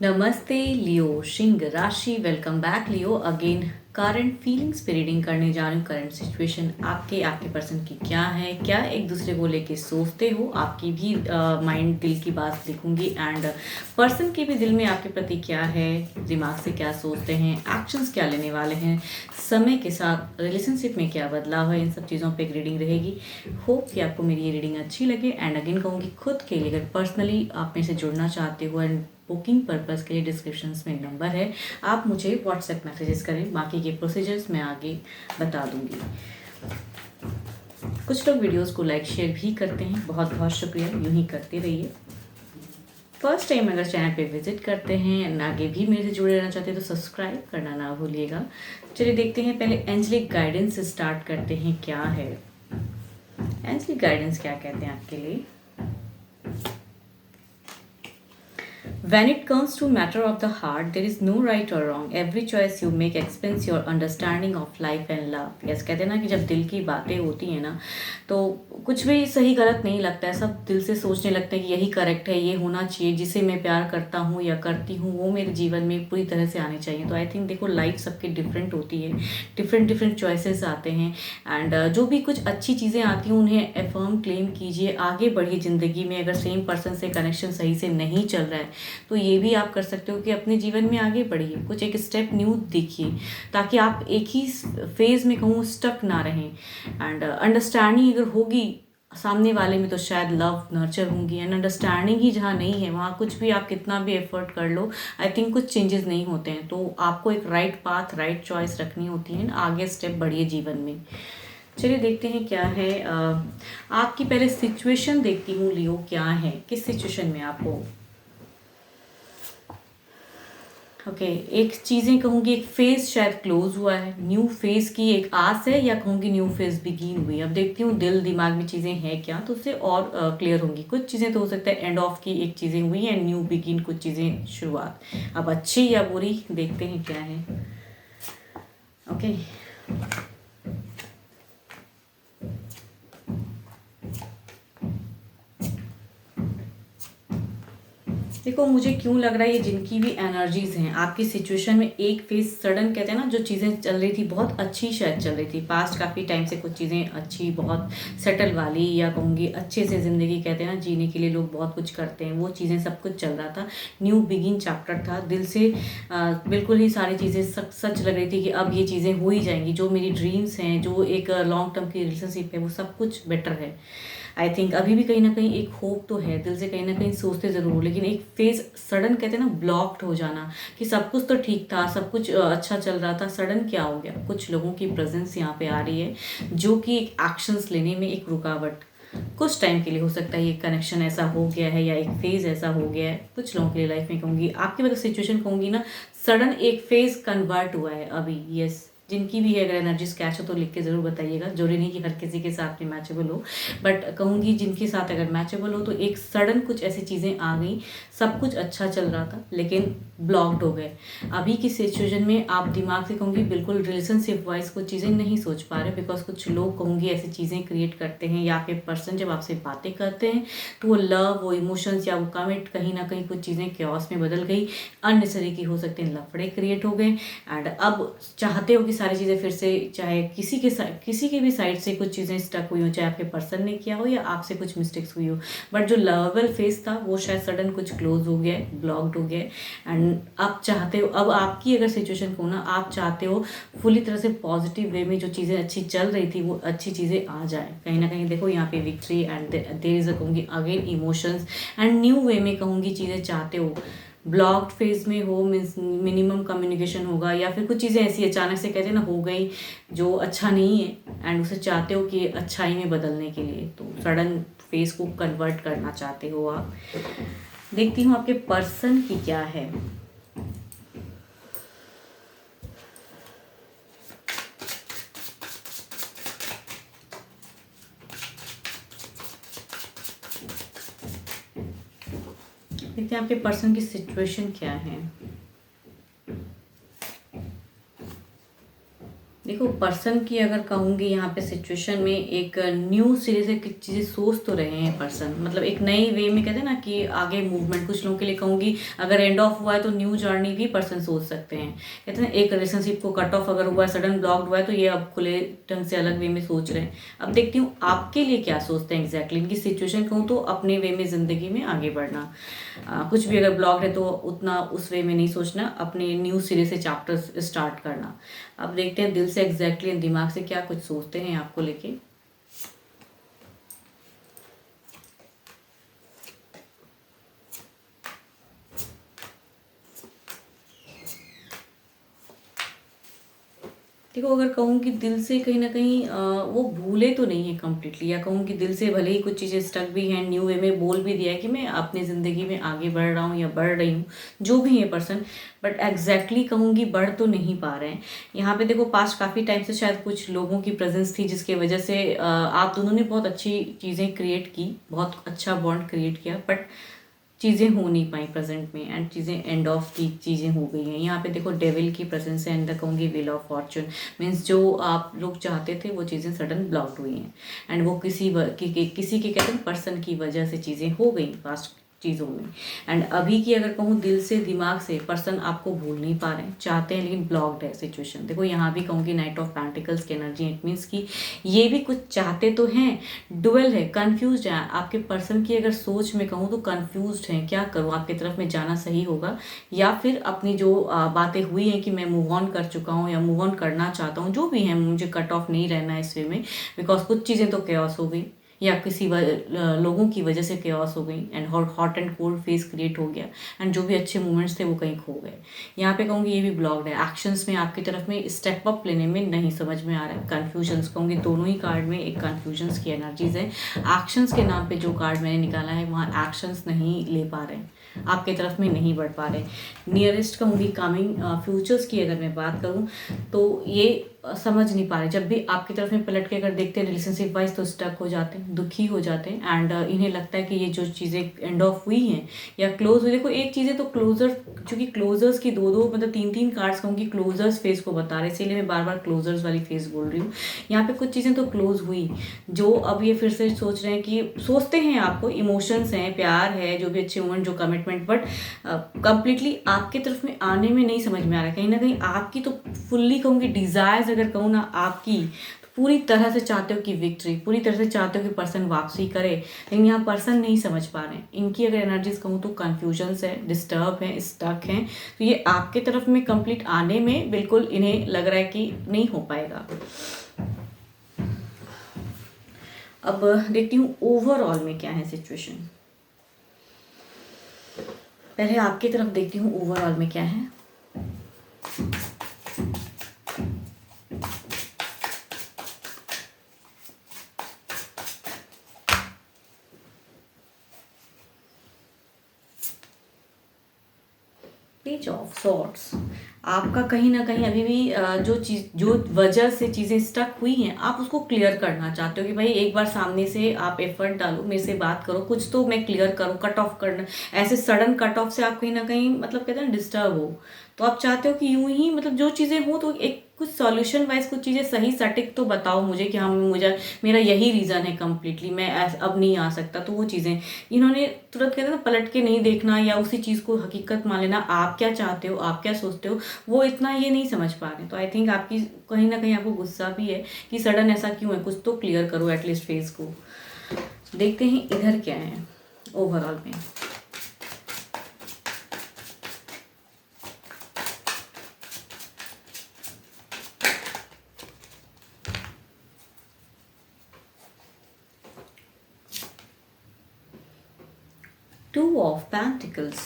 नमस्ते लियो सिंह राशि। Welcome back लियो again. Current feelings पे रीडिंग करने जा रही हूँ। करंट सिचुएशन आपके पर्सन की क्या है, क्या एक दूसरे को लेके सोचते हो, आपकी भी माइंड दिल की बात लिखूंगी एंड पर्सन के भी दिल में आपके प्रति क्या है, दिमाग से क्या सोचते हैं, एक्शंस क्या लेने वाले हैं, समय के साथ रिलेशनशिप में क्या बदलाव है, इन सब चीज़ों पे एक रीडिंग रहेगी। होप कि आपको मेरी ये रीडिंग अच्छी लगे एंड अगेन कहूँगी खुद के लिए अगर पर्सनली आप मेरे से जुड़ना चाहते हो एंड बुकिंग पर्पस के लिए डिस्क्रिप्शंस में नंबर है, आप मुझे व्हाट्सएप मैसेजेस करें, बाकी के प्रोसीजर्स मैं आगे बता दूंगी। कुछ लोग वीडियोस को लाइक शेयर भी करते हैं, बहुत बहुत शुक्रिया, यूं ही करते रहिए। फर्स्ट टाइम अगर चैनल पे विजिट करते हैं, आगे भी मेरे से जुड़े रहना चाहते हैं तो सब्सक्राइब करना ना भूलिएगा। चलिए देखते हैं, पहले एंजलिक गाइडेंस से स्टार्ट करते हैं। क्या है एंजलिक गाइडेंस, क्या कहते हैं आपके लिए। When it comes to matter of the heart, there is no right or wrong. Every choice you make expands your understanding of life and love. Yes, कहते हैं ना कि जब दिल की बातें होती हैं ना तो कुछ भी सही गलत नहीं लगता है, सब दिल से सोचने लगते हैं कि यही करेक्ट है, ये होना चाहिए, जिसे मैं प्यार करता हूँ या करती हूँ वो मेरे जीवन में पूरी तरह से आनी चाहिए। तो आई थिंक देखो, लाइफ सबकी डिफरेंट होती है, डिफरेंट डिफरेंट चॉइसेस आते हैं एंड जो भी कुछ अच्छी चीज़ें आती हैं उन्हें एफर्म क्लेम कीजिए, आगे बढ़िए ज़िंदगी में। अगर सेम पर्सन से कनेक्शन सही से नहीं चल रहा है तो ये भी आप कर सकते हो कि अपने जीवन में आगे बढ़िए, कुछ एक स्टेप न्यू देखिए, ताकि आप एक ही फेज में कहूँ स्टक ना रहें। एंड अंडरस्टैंडिंग अगर होगी सामने वाले में तो शायद लव नर्चर होंगी, एंड अंडरस्टैंडिंग ही जहाँ नहीं है वहाँ कुछ भी आप कितना भी एफर्ट कर लो, आई थिंक कुछ चेंजेस नहीं होते हैं। तो आपको एक राइट पाथ, राइट चॉइस रखनी होती है, आगे स्टेप बढ़िए जीवन में। चलिए देखते हैं क्या है। आपकी पहले सिचुएशन देखती हूँ लियो, क्या है, किस सिचुएशन में आप हो। ओके एक चीज़ें कहूँगी, एक फेज शायद क्लोज हुआ है, न्यू फेज की एक आस है, या कहूँगी न्यू फेज बिगिन हुई। अब देखती हूँ दिल दिमाग में चीज़ें हैं क्या, तो उससे और क्लियर होंगी। कुछ चीज़ें तो हो सकता है एंड ऑफ की एक चीज़ें हुई हैं, न्यू बिगिन कुछ चीज़ें शुरुआत। अब अच्छी या बुरी देखते हैं क्या है। ओके देखो, मुझे क्यों लग रहा है ये जिनकी भी एनर्जीज हैं आपकी सिचुएशन में एक फेज सडन, कहते हैं ना, जो चीज़ें चल रही थी बहुत अच्छी शायद चल रही थी पास्ट काफ़ी टाइम से, कुछ चीज़ें अच्छी बहुत सेटल वाली, या कहूँगी अच्छे से ज़िंदगी, कहते हैं ना जीने के लिए लोग बहुत कुछ करते हैं, वो चीज़ें सब कुछ चल रहा था। न्यू बिगिन चैप्टर था, दिल से बिल्कुल ही सारी चीज़ें सच लग रही थी कि अब ये चीज़ें हो ही जाएंगी। जो मेरी ड्रीम्स हैं, जो एक लॉन्ग टर्म की रिलेशनशिप है, वो सब कुछ बेटर है। आई थिंक अभी भी कहीं ना कहीं एक होप तो है, दिल से कहीं ना कहीं सोचते ज़रूर हो, लेकिन एक फेज सडन, कहते हैं ना, ब्लॉक्ड हो जाना, कि सब कुछ तो ठीक था, सब कुछ अच्छा चल रहा था, सडन क्या हो गया। कुछ लोगों की प्रेजेंस यहाँ पे आ रही है जो कि एक एक्शंस लेने में एक रुकावट, कुछ टाइम के लिए हो सकता है ये कनेक्शन ऐसा हो गया है, या एक फेज ऐसा हो गया है कुछ लोगों के लिए लाइफ में। कहूँगी आपकी मतलब सिचुएशन कहूँगी ना, सडन एक फेज कन्वर्ट हुआ है अभी। यस, जिनकी भी है अगर एनर्जी स्कैच हो तो लिख के ज़रूर बताइएगा, जरूरी नहीं कि हर किसी के साथ में मैचेबल हो, बट कहूँगी जिनके साथ अगर मैचेबल हो तो एक सडन कुछ ऐसी चीज़ें आ गई, सब कुछ अच्छा चल रहा था लेकिन ब्लॉक्ड हो गए। अभी की सिचुएशन में आप दिमाग से कहूँगी बिल्कुल रिलेशनशिप वाइज कुछ चीज़ें नहीं सोच पा रहे, बिकॉज कुछ लोग कहूँगी ऐसी चीज़ें क्रिएट करते हैं, या फिर पर्सन जब आपसे बातें करते हैं तो वो लव, वो इमोशंस या वो कमिट कहीं ना कहीं कुछ चीज़ें क्योस में बदल गई, अननेसेसरी की हो सकते हैं, लफड़े क्रिएट हो गए। एंड अब चाहते हो कि सारी चीज़ें फिर से, चाहे किसी के भी साइड से कुछ चीज़ें स्टक हुई हो, चाहे आपके पर्सन ने किया हो या आपसे कुछ मिस्टेक्स हुई हो, बट जो लवेबल फेस था वो शायद सडन कुछ क्लोज हो गया, ब्लॉक्ड हो गया। एंड आप चाहते हो, अब आपकी अगर सिचुएशन को ना, आप चाहते हो फुली तरह से पॉजिटिव वे में जो चीज़ें अच्छी चल रही थी वो अच्छी चीज़ें आ जाए कहीं ना कहीं। देखो यहाँ पे विक्ट्री एंड देयर इज कहूँगी again emotions and new way में कहूँगी चीज़ें चाहते हो। ब्लॉक्ड फेज में हो मीन्स मिनिमम कम्युनिकेशन होगा, या फिर कुछ चीज़ें ऐसी अचानक से कहते हैं ना हो गई जो अच्छा नहीं है, एंड उसे चाहते हो कि अच्छाई में बदलने के लिए, तो सडन फेस को कन्वर्ट करना चाहते हो आप। देखती हूँ आपके पर्सन की क्या है। देखते हैं आपके पर्सन की सिचुएशन क्या है। देखो पर्सन की अगर कहूँगी यहाँ पे सिचुएशन में एक न्यू सिरे से कुछ चीज़ें सोच तो रहे हैं पर्सन, मतलब एक नई वे में कहते हैं ना कि आगे मूवमेंट। कुछ लोगों के लिए कहूँगी अगर एंड ऑफ हुआ है तो न्यू जर्नी भी पर्सन सोच सकते हैं। कहते हैं एक रिलेशनशिप को कट ऑफ अगर हुआ है, सडन ब्लॉक्ड हुआ है, तो ये अब खुले ढंग से अलग वे में सोच रहे हैं। अब देखती हूँ आपके लिए क्या सोचते हैं एग्जैक्टली। इनकी सिचुएशन कहूँ तो अपने वे में ज़िंदगी में आगे बढ़ना। कुछ भी अगर ब्लॉक्ड है तो उतना उस वे में नहीं सोचना, अपने न्यू सिरे से चैप्टर स्टार्ट करना। अब देखते हैं दिल से एग्जैक्टली दिमाग से क्या कुछ सोचते हैं आपको लेके। देखो अगर कहूँ कि दिल से कहीं ना कहीं वो भूले तो नहीं है कम्प्लीटली, या कहूँ कि दिल से भले ही कुछ चीज़ें स्टक भी हैं, न्यू वे में बोल भी दिया है कि मैं अपनी ज़िंदगी में आगे बढ़ रहा हूँ या बढ़ रही हूँ, जो भी है पर्सन, बट एग्जैक्टली कहूँगी बढ़ तो नहीं पा रहे हैं। यहाँ पे देखो पास्ट काफ़ी टाइम से शायद कुछ लोगों की प्रेजेंस थी जिसके वजह से आप दोनों ने बहुत अच्छी चीज़ें क्रिएट की, बहुत अच्छा बॉन्ड क्रिएट किया, बट चीज़ें हो नहीं पाई प्रेजेंट में, एंड चीज़ें एंड ऑफ की चीज़ें हो गई हैं। यहाँ पे देखो डेविल की प्रेजेंस है, एंड कहूँगी व्हील ऑफ फॉर्चून, मीन्स जो आप लोग चाहते थे वो चीज़ें सडन ब्लॉक्ड हुई हैं, एंड वो किसी के कहते हैं पर्सन की वजह से चीज़ें हो गई पास्ट चीज़ों में। एंड अभी की अगर कहूँ दिल से दिमाग से पर्सन आपको भूल नहीं पा रहे हैं, चाहते हैं लेकिन ब्लॉक्ड है सिचुएशन। देखो यहाँ भी कहूँगी नाइट ऑफ पेंटिकल्स की एनर्जी, इट मीन्स कि ये भी कुछ चाहते तो हैं, डुअल है, कंफ्यूज है। आपके पर्सन की अगर सोच में कहूँ तो कंफ्यूज है, क्या करूँ, आपकी तरफ में जाना सही होगा या फिर अपनी जो बातें हुई हैं कि मैं मूव ऑन कर चुका हूँ या मूव ऑन करना चाहता हूँ, जो भी है मुझे कट ऑफ नहीं रहना है इस वे में, बिकॉज कुछ चीज़ें तो केओस हो गई या किसी लोगों की वजह से केओस हो गई, and hot and cold face create हो गया, एंड जो भी अच्छे मोमेंट्स थे वो कहीं खो गए। यहाँ पे कहूँगी ये भी ब्लॉक्ड है, एक्शंस में आपकी तरफ में स्टेप अप लेने में नहीं समझ में आ रहा है। कन्फ्यूजन्स कहूँगी दोनों ही कार्ड में एक कन्फ्यूजन्स की एनर्जीज है। एक्शंस के नाम पे जो कार्ड मैंने निकाला है वहाँ एक्शंस नहीं ले पा रहे हैं, आपके तरफ में नहीं बढ़ पा रहे। नियरेस्ट कहूँगी कमिंग फ्यूचर्स की अगर मैं बात करूँ तो ये समझ नहीं पा रहे, जब भी आपकी तरफ में पलट के अगर देखते हैं रिलेशनशिप वाइज तो स्टक हो जाते हैं, दुखी हो जाते हैं, एंड इन्हें लगता है कि ये जो चीज़ें एंड ऑफ हुई हैं या क्लोज हुई। देखो एक चीज़ें तो क्लोजर, चूँकि क्लोजर्स की दो मतलब तीन कार्ड्स कहूँगी क्लोजर्स फेज को बता रहे, इसीलिए मैं बार बार क्लोजर्स वाली फेज बोल रही हूँ। यहाँ पे कुछ चीज़ें तो क्लोज हुई, जो अब ये फिर से सोच रहे हैं कि सोचते हैं आपको, इमोशंस हैं, प्यार है, जो भी अच्छे मोमेंट, जो कमिटमेंट, बट कंप्लीटली आपके तरफ में आने में नहीं समझ में आ रहा है। कहीं ना कहीं आपकी तो फुल्ली कहूँगी डिज़ायर्स अगर कहूँ ना आपकी, तो पूरी तरह से चाहते हो कि विक्ट्री, पूरी तरह से चाहते हो कि पर्सन वापसी करे, लेकिन यहाँ पर्सन नहीं समझ पा रहे हैं। इनकी अगर एनर्जीज कहूँ तो कन्फ्यूजन्स है, डिस्टर्ब है, स्टक हैं, तो ये आपके तरफ में कंप्लीट आने में बिल्कुल इन्हें लग रहा है कि नहीं हो पाएगा। अब देखती हूँ ओवरऑल में क्या है सिचुएशन। पहले आपकी तरफ देखती हूँ ओवरऑल में क्या है। पेज ऑफ सॉर्ट्स, आपका कहीं ना कहीं अभी भी जो वजह से चीज़ें स्टक हुई हैं आप उसको क्लियर करना चाहते हो कि भाई एक बार सामने से आप एफर्ट डालो, मेरे से बात करो, कुछ तो मैं क्लियर करूँ, कट ऑफ करना। ऐसे सडन कट ऑफ से आप कहीं ना कहीं मतलब कहते हैं डिस्टर्ब हो, तो आप चाहते हो कि यूं ही मतलब जो चीज़ें हो तो एक कुछ सॉल्यूशन वाइज कुछ चीज़ें सही सटीक तो बताओ मुझे कि हाँ मुझे मेरा यही रीज़न है कम्प्लीटली, मैं अब नहीं आ सकता। तो वो चीज़ें इन्होंने तुरंत कहते हैं ना पलट के नहीं देखना या उसी चीज़ को हकीकत मान लेना, आप क्या चाहते हो, आप क्या सोचते हो, वो इतना ये नहीं समझ पा रहे। तो आई थिंक आपकी कहीं ना कहीं आपको गुस्सा भी है कि सडन ऐसा क्यों है, कुछ तो क्लियर करो एटलीस्ट फेस को। देखते हैं इधर क्या है ओवरऑल में। टू ऑफ पेंटिकल्स,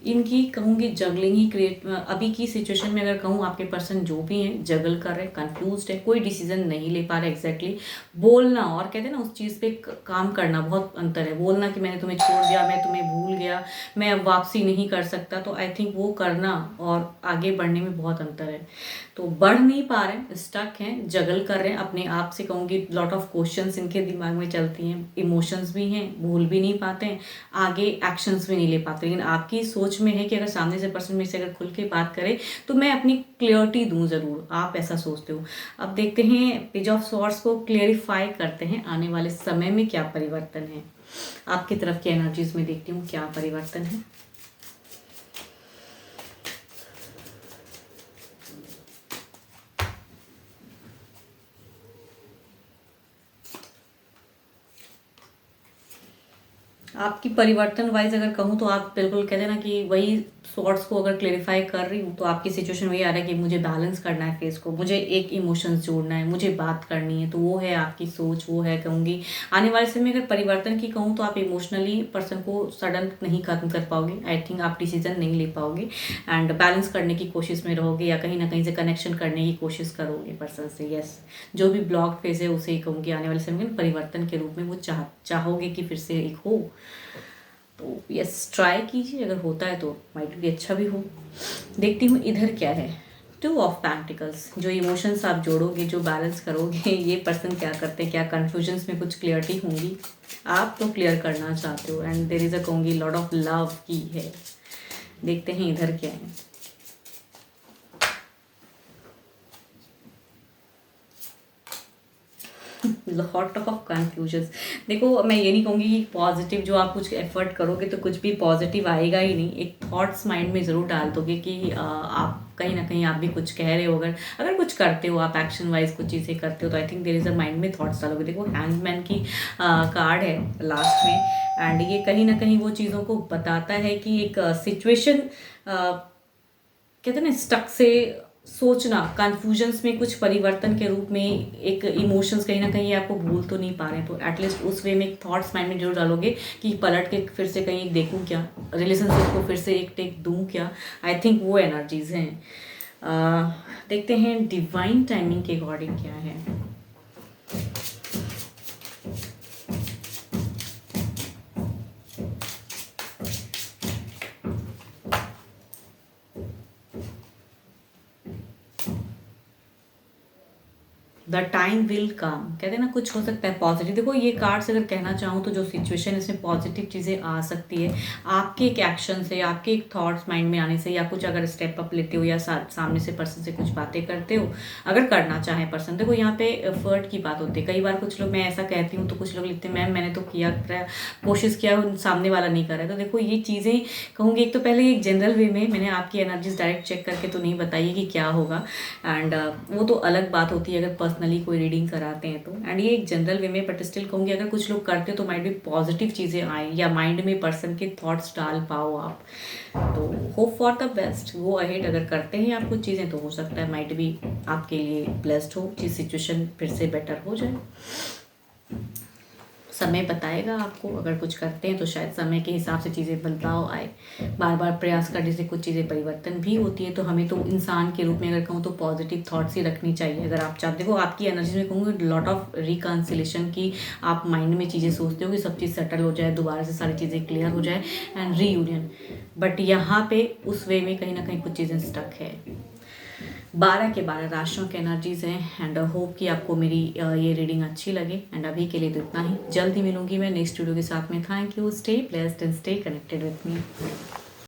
इनकी कहूँगी जगलिंग ही क्रिएट, अभी की सिचुएशन में अगर कहूँ आपके पर्सन जो भी हैं जगल कर रहे हैं, कंफ्यूज्ड है, कोई डिसीजन नहीं ले पा रहे एग्जैक्टली। बोलना और कहते हैं ना उस चीज़ पे काम करना बहुत अंतर है। बोलना कि मैंने तुम्हें छोड़ दिया, मैं तुम्हें भूल गया, मैं अब वापसी नहीं कर सकता, तो आई थिंक वो करना और आगे बढ़ने में बहुत अंतर है। तो बढ़ नहीं पा रहे हैं, स्टक हैं, जगल कर रहे हैं अपने आप से, कहूँगी लॉट ऑफ क्वेश्चंस इनके दिमाग में चलती हैं, इमोशंस भी हैं, भूल भी नहीं पाते हैं, आगे एक्शंस भी नहीं ले पाते। लेकिन आपकी सोच सोच में है कि अगर सामने से पर्सन मेरे से अगर खुल के बात करे तो मैं अपनी क्लियरिटी दूं ज़रूर, आप ऐसा सोचते हो। अब देखते हैं पेज ऑफ सॉर्ड्स को क्लियरिफाई करते हैं आने वाले समय में क्या परिवर्तन है। आपकी तरफ की एनर्जीज में देखती हूँ क्या परिवर्तन है। आपकी परिवर्तन वाइज अगर कहूँ तो आप बिल्कुल कहते हैं ना कि वही सॉर्ट्स को अगर क्लेरिफाई कर रही हूँ तो आपकी सिचुएशन वही आ रहा है कि मुझे बैलेंस करना है फेस को, मुझे एक इमोशंस जोड़ना है, मुझे बात करनी है। तो वो है आपकी सोच, वो है कहूँगी आने वाले समय में अगर परिवर्तन की कहूँ तो आप इमोशनली पर्सन को सडन नहीं खत्म कर पाओगे। आई थिंक आप डिसीजन नहीं ले पाओगे एंड बैलेंस करने की कोशिश में रहोगे या कहीं ना कहीं से कनेक्शन करने की कोशिश करोगे पर्सन से। यस, जो भी ब्लॉक फेज है उसे ही कहूँगी आने वाले समय में परिवर्तन के रूप में वो चाहोगे कि फिर से एक हो। तो यस, ट्राई कीजिए, अगर होता है तो माइट भी अच्छा भी हो। देखती हूँ इधर क्या है। 2 ऑफ पेंटिकल्स, जो इमोशंस आप जोड़ोगे, जो बैलेंस करोगे, ये पर्सन क्या करते हैं, क्या कन्फ्यूजन्स में कुछ क्लियरिटी होंगी, आप तो क्लियर करना चाहते हो एंड देयर इज अ कहूँगी लॉट ऑफ लव की है। देखते हैं इधर क्या है। Lot of confusions. देखो, मैं ये नहीं कहूँगी कि पॉजिटिव जो आप कुछ एफर्ट करोगे तो कुछ भी पॉजिटिव आएगा ही नहीं। एक थॉट्स माइंड में ज़रूर डाल दोगे कि आप कहीं ना कहीं आप भी कुछ कह रहे हो। अगर कुछ करते हो, आप एक्शन वाइज कुछ चीज़ें करते हो तो I think there is a mind में थॉट्स डालोगे। देखो, हैंडमैन की कार्ड है लास्ट में एंड ये कहीं ना कहीं वो चीज़ों को बताता है कि एक सिचुएशन कहते हैं ना स्टक से सोचना, कन्फ्यूजन्स में कुछ परिवर्तन के रूप में एक इमोशंस कहीं ना कहीं आपको भूल तो नहीं पा रहे हैं। तो एटलीस्ट उस वे में एक थॉट्स माइंड में जरूर डालोगे कि पलट के फिर से कहीं देखूं क्या, रिलेशनशिप को फिर से एक टेक दूं क्या। आई थिंक वो एनर्जीज हैं। देखते हैं डिवाइन टाइमिंग के अकॉर्डिंग क्या है। द टाइम विल कम, कहते हैं ना कुछ हो सकता है पॉजिटिव। देखो, ये कार्ड से अगर कहना चाहूँ तो जो सिचुएशन है इसमें पॉजिटिव चीज़ें आ सकती है आपके एक एक्शन से, आपके एक थॉट्स माइंड में आने से, या कुछ अगर स्टेप अप लेते हो या सामने से पर्सन से कुछ बातें करते हो, अगर करना चाहे पर्सन। देखो, यहाँ पे एफर्ट की बात होती है। कई बार कुछ लोग, मैं ऐसा कहती हूँ तो कुछ लोग लिखते हैं मैम मैंने तो किया, कोशिश किया, सामने वाला नहीं कर रहा है। तो देखो, ये चीज़ें कहूँगी, एक तो पहले एक जनरल वे में मैंने आपकी एनर्जीज डायरेक्ट चेक करके तो नहीं बताइए कि क्या होगा एंड वो तो अलग बात होती है अगर पर्सनली कोई रीडिंग कराते हैं तो। एंड ये एक जनरल वे में, बट स्टिल कहूँगी अगर कुछ लोग करते तो माइंड में पॉजिटिव चीज़ें आए या माइंड में पर्सन के थॉट्स डाल पाओ आप। तो hope for the best, go ahead. अगर करते हैं आप कुछ चीज़ें तो हो सकता है माइंड भी आपके लिए ब्लेस्ड हो, चीज सिचुएशन फिर से बेटर हो जाए। समय बताएगा आपको। अगर कुछ करते हैं तो शायद समय के हिसाब से चीज़ें बदलाव आए। बार बार प्रयास करने से कुछ चीज़ें परिवर्तन भी होती है। तो हमें तो इंसान के रूप में अगर कहूँ तो पॉजिटिव थॉट्स ही रखनी चाहिए। अगर आप चाहते हो, आपकी एनर्जी में कहूँगी लॉट ऑफ रिकन्सिलेशन की, आप माइंड में चीज़ें सोचते हो कि सब चीज़ सेटल हो जाए, दोबारा से सारी चीज़ें क्लियर हो जाए एंड रीयूनियन। बट यहाँ पे उस वे में कहीं ना कहीं कुछ चीज़ें स्टक है। 12 के 12 राशियों के एनर्जीज हैं एंड होप कि आपको मेरी ये रीडिंग अच्छी लगे। एंड अभी के लिए तो इतना ही। जल्द ही मिलूंगी मैं नेक्स्ट वीडियो के साथ में। Thank you, stay blessed and stay connected with me.